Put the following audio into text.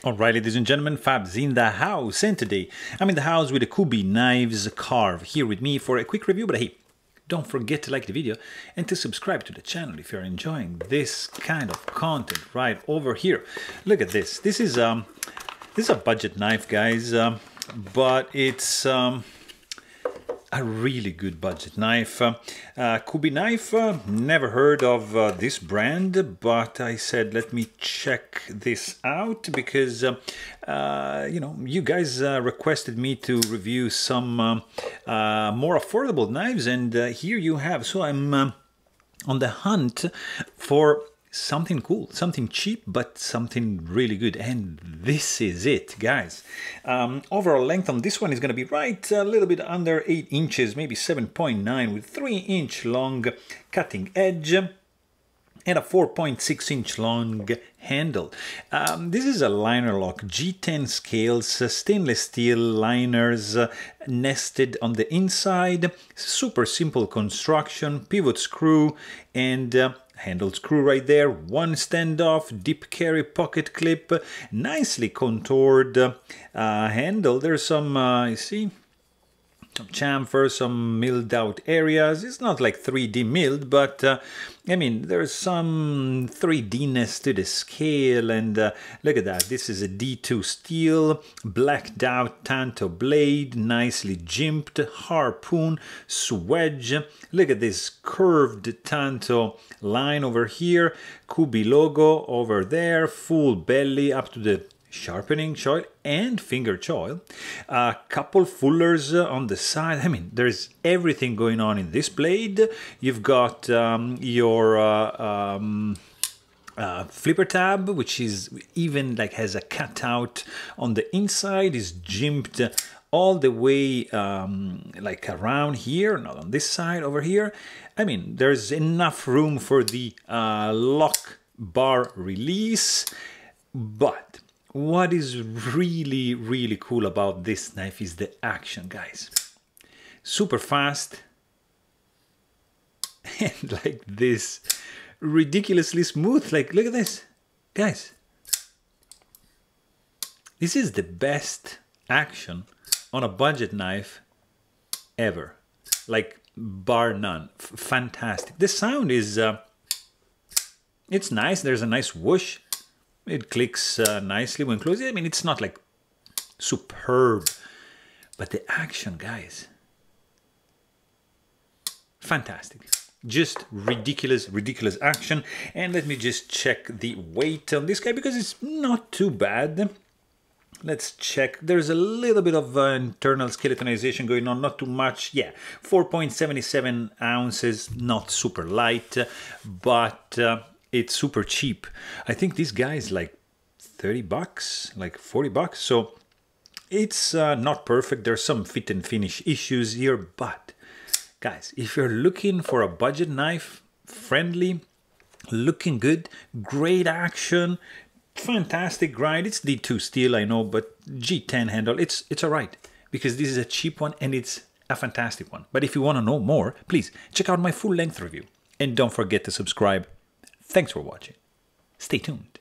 Alright, ladies and gentlemen, Fab's in the house, and today I'm in the house with the Kubey Knives Carve here with me for a quick review. But hey, don't forget to like the video and to subscribe to the channel if you're enjoying this kind of content right over here. Look at this. This is a budget knife, guys, but it's a really good budget knife. Kubey Knife, never heard of this brand, but I said let me check this out because you know, you guys requested me to review some more affordable knives, and here you have. So I'm on the hunt for something cool, something cheap, but something really good, and this is it, guys. Overall length on this one is going to be right a little bit under 8 inches, maybe 7.9, with 3-inch long cutting edge and a 4.6-inch long handle. This is a liner lock, G10 scales, stainless steel liners nested on the inside, super simple construction, pivot screw and handle screw right there, one standoff, deep carry pocket clip, nicely contoured handle. There's some, you see, some chamfer, some milled out areas. It's not like 3D milled, but I mean, there's some 3D-ness to the scale, and look at that. This is a D2 steel, blacked out tanto blade, nicely jimped, harpoon, swedge. Look at this curved tanto line over here, Kubey logo over there, full belly up to the sharpening choil and finger choil, a couple fullers on the side. I mean, there's everything going on in this blade. You've got your flipper tab, which is even like has a cutout on the inside, is jimped all the way like around here, not on this side, over here. I mean, there's enough room for the lock bar release, but what is really, really cool about this knife is the action, guys. Super fast and like this, ridiculously smooth. Like, look at this, guys. This is the best action on a budget knife ever, like bar none. Fantastic. The sound is it's nice. There's a nice whoosh. It clicks nicely when closed. I mean, it's not like superb, but the action, guys, fantastic. Just ridiculous, ridiculous action. And let me just check the weight on this guy because it's not too bad. Let's check. There's a little bit of internal skeletonization going on, not too much. Yeah, 4.77 ounces, not super light, but it's super cheap. I think this guy is like 30 bucks, like 40 bucks. So it's not perfect. There's some fit and finish issues here, but guys, if you're looking for a budget knife, friendly, looking good, great action, fantastic grind. It's D2 steel, I know, but G10 handle, it's all right, because this is a cheap one and it's a fantastic one. But if you want to know more, please check out my full length review and don't forget to subscribe. Thanks for watching. Stay tuned.